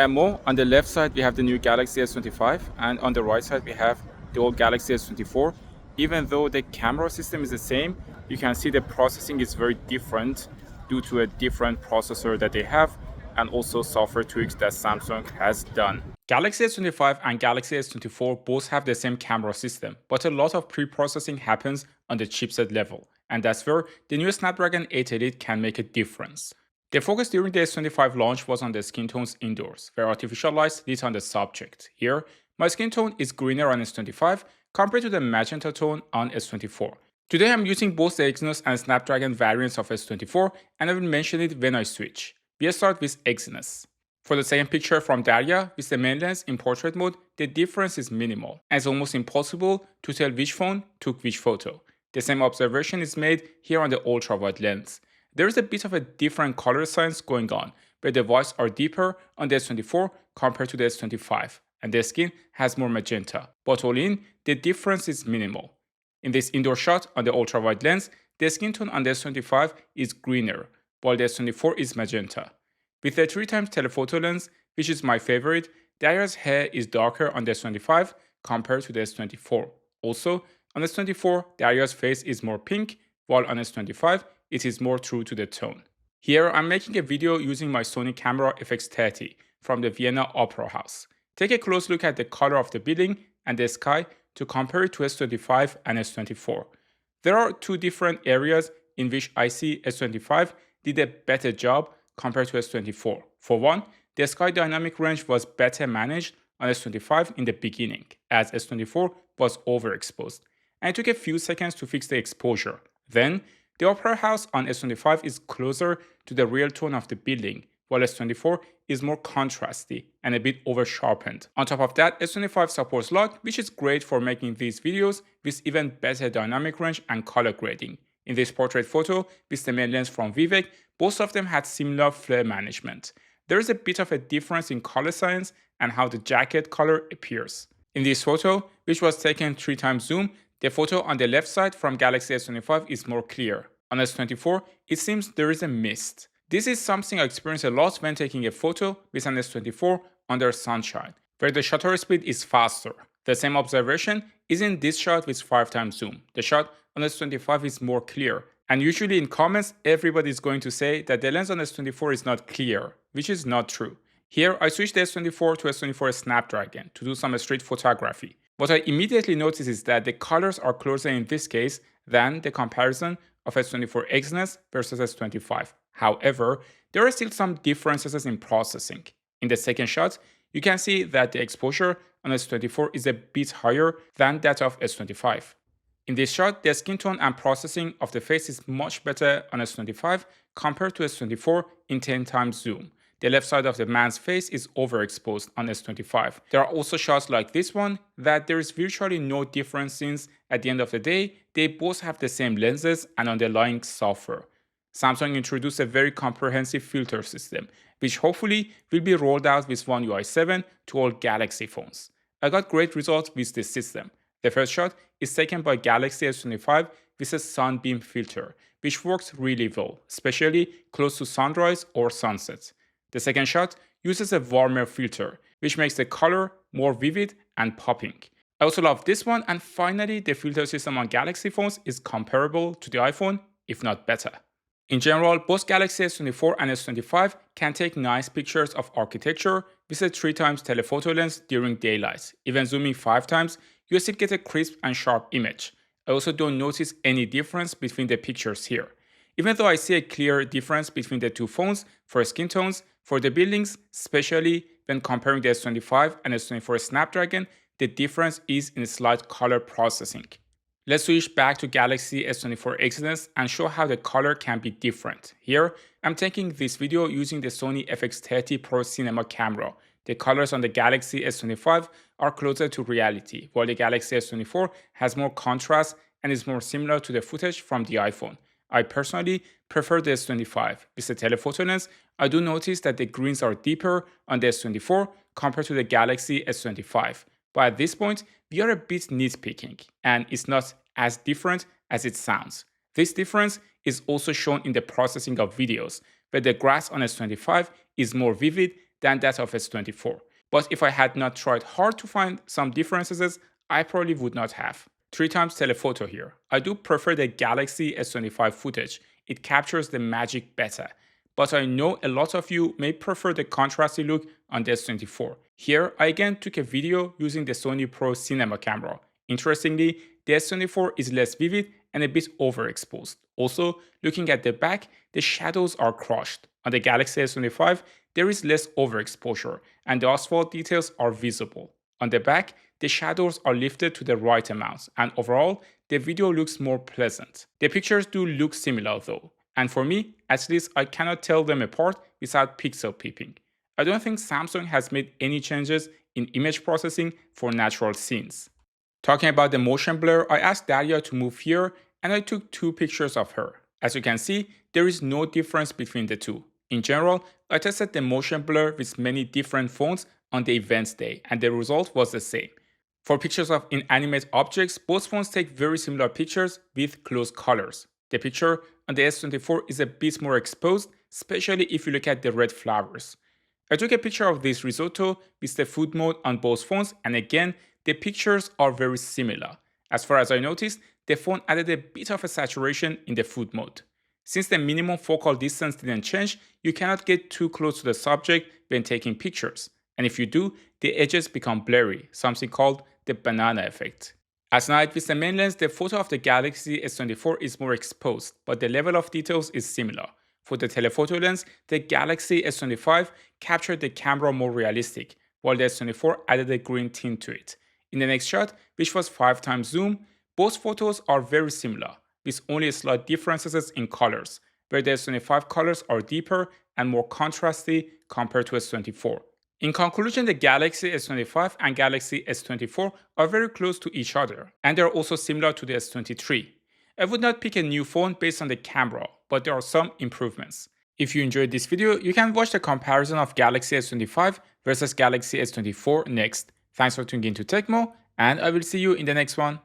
On the left side, we have the new Galaxy S25, and on the right side, we have the old Galaxy S24. Even though the camera system is the same, you can see the processing is very different due to a different processor that they have, and also software tweaks that Samsung has done. Galaxy S25 and Galaxy S24 both have the same camera system, but a lot of pre-processing happens on the chipset level, and that's where the new Snapdragon 8 Elite can make a difference. The focus during the S25 launch was on the skin tones indoors, where artificial lights lit on the subject. Here, my skin tone is greener on S25 compared to the magenta tone on S24. Today I'm using both the Exynos and Snapdragon variants of S24, and I will mention it when I switch. We'll start with Exynos. For the second picture from Daria, with the main lens in portrait mode, the difference is minimal, and it's almost impossible to tell which phone took which photo. The same observation is made here on the ultra-wide lens. There is a bit of a different color science going on, where the whites are deeper on the S24 compared to the S25, and the skin has more magenta. But all in, the difference is minimal. In this indoor shot on the ultra-wide lens, the skin tone on the S25 is greener, while the S24 is magenta. With the 3x telephoto lens, which is my favorite, Daria's hair is darker on the S25 compared to the S24. Also, on S24, Daria's face is more pink, while on S25, it is more true to the tone. Here, I'm making a video using my Sony camera FX30 from the Vienna Opera House. Take a close look at the color of the building and the sky to compare it to S25 and S24. There are two different areas in which I see S25 did a better job compared to S24. For one, the sky dynamic range was better managed on S25 in the beginning, as S24 was overexposed, and it took a few seconds to fix the exposure. Then, the Opera House on S25 is closer to the real tone of the building, while S24 is more contrasty and a bit over-sharpened. On top of that, S25 supports lock, which is great for making these videos with even better dynamic range and color grading. In this portrait photo, with the main lens from Vivek, both of them had similar flare management. There is a bit of a difference in color science and how the jacket color appears. In this photo, which was taken 3x zoom, the photo on the left side from Galaxy S25 is more clear. On S24, it seems there is a mist. This is something I experience a lot when taking a photo with an S24 under sunshine, where the shutter speed is faster. The same observation is in this shot with 5x zoom. The shot on S25 is more clear, and usually in comments everybody is going to say that the lens on S24 is not clear, which is not true. Here I switched the S24 to S24 Snapdragon to do some street photography. What I immediately notice is that the colors are closer in this case than the comparison of S24 Exynos versus S25. However, there are still some differences in processing. In the second shot, you can see that the exposure on S24 is a bit higher than that of S25. In this shot, the skin tone and processing of the face is much better on S25 compared to S24 in 10x zoom. The left side of the man's face is overexposed on S25. There are also shots like this one that there is virtually no difference since at the end of the day, they both have the same lenses and underlying software. Samsung introduced a very comprehensive filter system, which hopefully will be rolled out with One UI 7 to all Galaxy phones. I got great results with this system. The first shot is taken by Galaxy S25 with a sunbeam filter, which works really well, especially close to sunrise or sunset. The second shot uses a warmer filter, which makes the color more vivid and popping. I also love this one, and finally the filter system on Galaxy phones is comparable to the iPhone, if not better. In general, both Galaxy S24 and S25 can take nice pictures of architecture with a 3x telephoto lens during daylight. Even zooming 5x, you still get a crisp and sharp image. I also don't notice any difference between the pictures here. Even though I see a clear difference between the two phones for skin tones, for the buildings, especially when comparing the S25 and S24 Snapdragon, the difference is in slight color processing. Let's switch back to Galaxy S24 Exynos and show how the color can be different. Here, I'm taking this video using the Sony FX30 Pro Cinema camera. The colors on the Galaxy S25 are closer to reality, while the Galaxy S24 has more contrast and is more similar to the footage from the iPhone. I personally prefer the S25. With the telephoto lens, I do notice that the greens are deeper on the S24 compared to the Galaxy S25. But at this point, we are a bit nitpicking, and it's not as different as it sounds. This difference is also shown in the processing of videos, where the grass on S25 is more vivid than that of S24. But if I had not tried hard to find some differences, I probably would not have. 3 times telephoto here. I do prefer the Galaxy S25 footage. It captures the magic better. But I know a lot of you may prefer the contrasty look on the S24. Here, I again took a video using the Sony Pro Cinema camera. Interestingly, the S24 is less vivid and a bit overexposed. Also, looking at the back, the shadows are crushed. On the Galaxy S25, there is less overexposure and the asphalt details are visible. On the back, the shadows are lifted to the right amount, and overall, the video looks more pleasant. The pictures do look similar though, and for me, at least I cannot tell them apart without pixel peeping. I don't think Samsung has made any changes in image processing for natural scenes. Talking about the motion blur, I asked Daria to move here and I took 2 pictures of her. As you can see, there is no difference between the two. In general, I tested the motion blur with many different phones on the events day and the result was the same. For pictures of inanimate objects, both phones take very similar pictures with close colors. The picture on the S24 is a bit more exposed, especially if you look at the red flowers. I took a picture of this risotto with the food mode on both phones and again, the pictures are very similar. As far as I noticed, the phone added a bit of a saturation in the food mode. Since the minimum focal distance didn't change, you cannot get too close to the subject when taking pictures. And if you do, the edges become blurry, something called the banana effect. At night with the main lens, the photo of the Galaxy S24 is more exposed, but the level of details is similar. For the telephoto lens, the Galaxy S25 captured the camera more realistic, while the S24 added a green tint to it. In the next shot, which was 5 times zoom, both photos are very similar, with only slight differences in colors, where the S25 colors are deeper and more contrasty compared to S24. In conclusion, the Galaxy S25 and Galaxy S24 are very close to each other, and they are also similar to the S23. I would not pick a new phone based on the camera, but there are some improvements. If you enjoyed this video, you can watch the comparison of Galaxy S25 versus Galaxy S24 next. Thanks for tuning in to Tecmo, and I will see you in the next one.